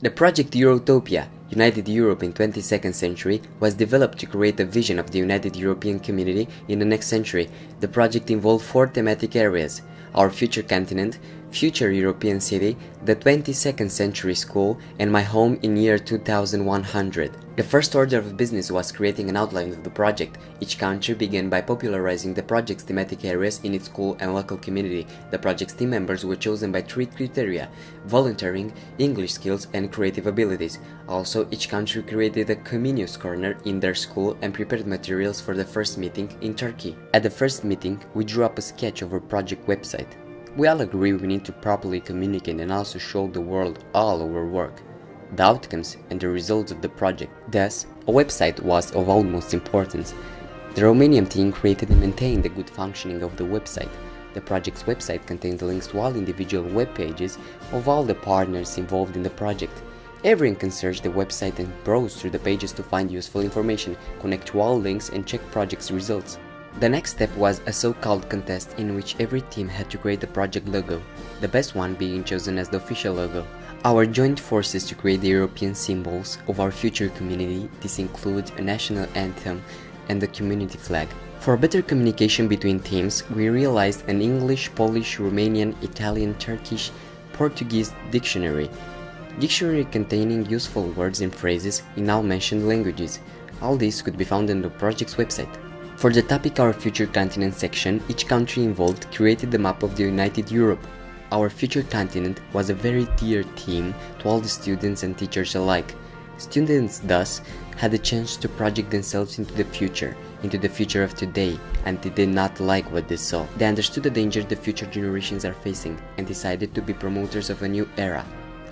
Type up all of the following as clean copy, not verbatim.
The project EuroUtopia, United Europe in 22nd century, was developed to create a vision of the United European Community in the next century. The project involved 4 thematic areas: our future continent, future European city, the 22nd century school, and my home in year 2100. The first order of business was creating an outline of the project. Each country began by popularizing the project's thematic areas in its school and local community. The project's team members were chosen by 3 criteria: volunteering, English skills, and creative abilities. Also, each country created a Comenius corner in their school and prepared materials for the first meeting in Turkey. At the first meeting, we drew up a sketch of our project website. We all agree we need to properly communicate and also show the world all our work, the outcomes and the results of the project. Thus, a website was of utmost importance. The Romanian team created and maintained the good functioning of the website. The project's website contains links to all individual web pages of all the partners involved in the project. Everyone can search the website and browse through the pages to find useful information, connect to all links and check project's results. The next step was a so-called contest in which every team had to create the project logo, the best one being chosen as the official logo. Our joint forces to create the European symbols of our future community. This includes a national anthem and the community flag. For better communication between teams, we realized an English, Polish, Romanian, Italian, Turkish, Portuguese dictionary containing useful words and phrases in all mentioned languages. All this could be found on the project's website. For the topic Our Future Continent section, each country involved created the map of the United Europe. Our Future Continent was a very dear theme to all the students and teachers alike. Students thus had the chance to project themselves into the future of today, and they did not like what they saw. They understood the danger the future generations are facing and decided to be promoters of a new era,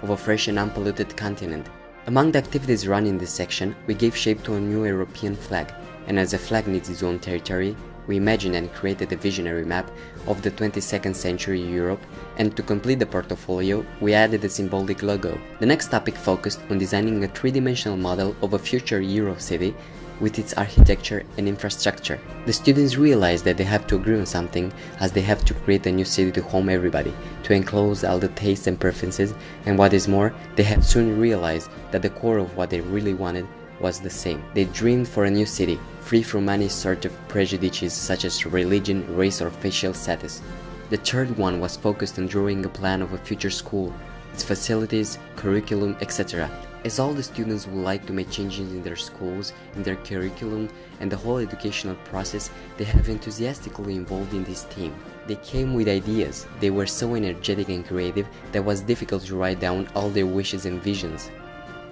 of a fresh and unpolluted continent. Among the activities run in this section, we gave shape to a new European flag. And as a flag needs its own territory, we imagined and created a visionary map of the 22nd century Europe, and to complete the portfolio, we added a symbolic logo. The next topic focused on designing a 3-dimensional model of a future Euro city with its architecture and infrastructure. The students realized that they have to agree on something, as they have to create a new city to home everybody, to enclose all the tastes and preferences, and what is more, they have soon realized that the core of what they really wanted was the same. They dreamed for a new city, free from any sort of prejudices such as religion, race or facial status. The third one was focused on drawing a plan of a future school, its facilities, curriculum, etc. As all the students would like to make changes in their schools, in their curriculum and the whole educational process, they have enthusiastically involved in this team. They came with ideas. They were so energetic and creative that it was difficult to write down all their wishes and visions.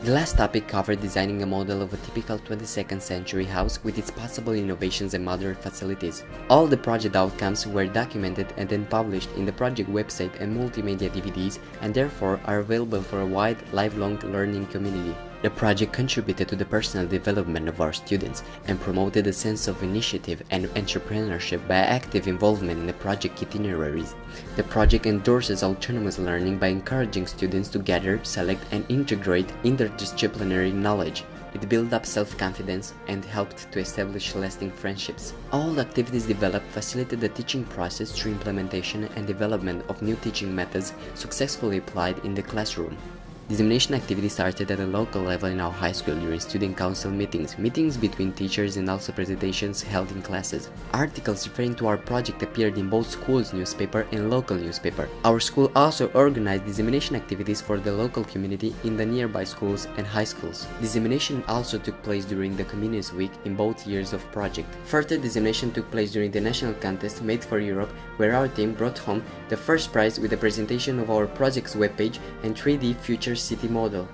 The last topic covered designing a model of a typical 22nd century house with its possible innovations and modern facilities. All the project outcomes were documented and then published in the project website and multimedia DVDs, and therefore are available for a wide, lifelong learning community. The project contributed to the personal development of our students and promoted a sense of initiative and entrepreneurship by active involvement in the project itineraries. The project endorses autonomous learning by encouraging students to gather, select, and integrate interdisciplinary knowledge. It built up self-confidence and helped to establish lasting friendships. All activities developed facilitated the teaching process through implementation and development of new teaching methods successfully applied in the classroom. Dissemination activity started at a local level in our high school during student council meetings between teachers, and also presentations held in classes. Articles referring to our project appeared in both schools' newspaper and local newspaper. Our school also organized dissemination activities for the local community in the nearby schools and high schools. Dissemination also took place during the Comenius Week in both years of project. Further dissemination took place during the national contest Made for Europe, where our team brought home the first prize with the presentation of our project's webpage and 3D future city model.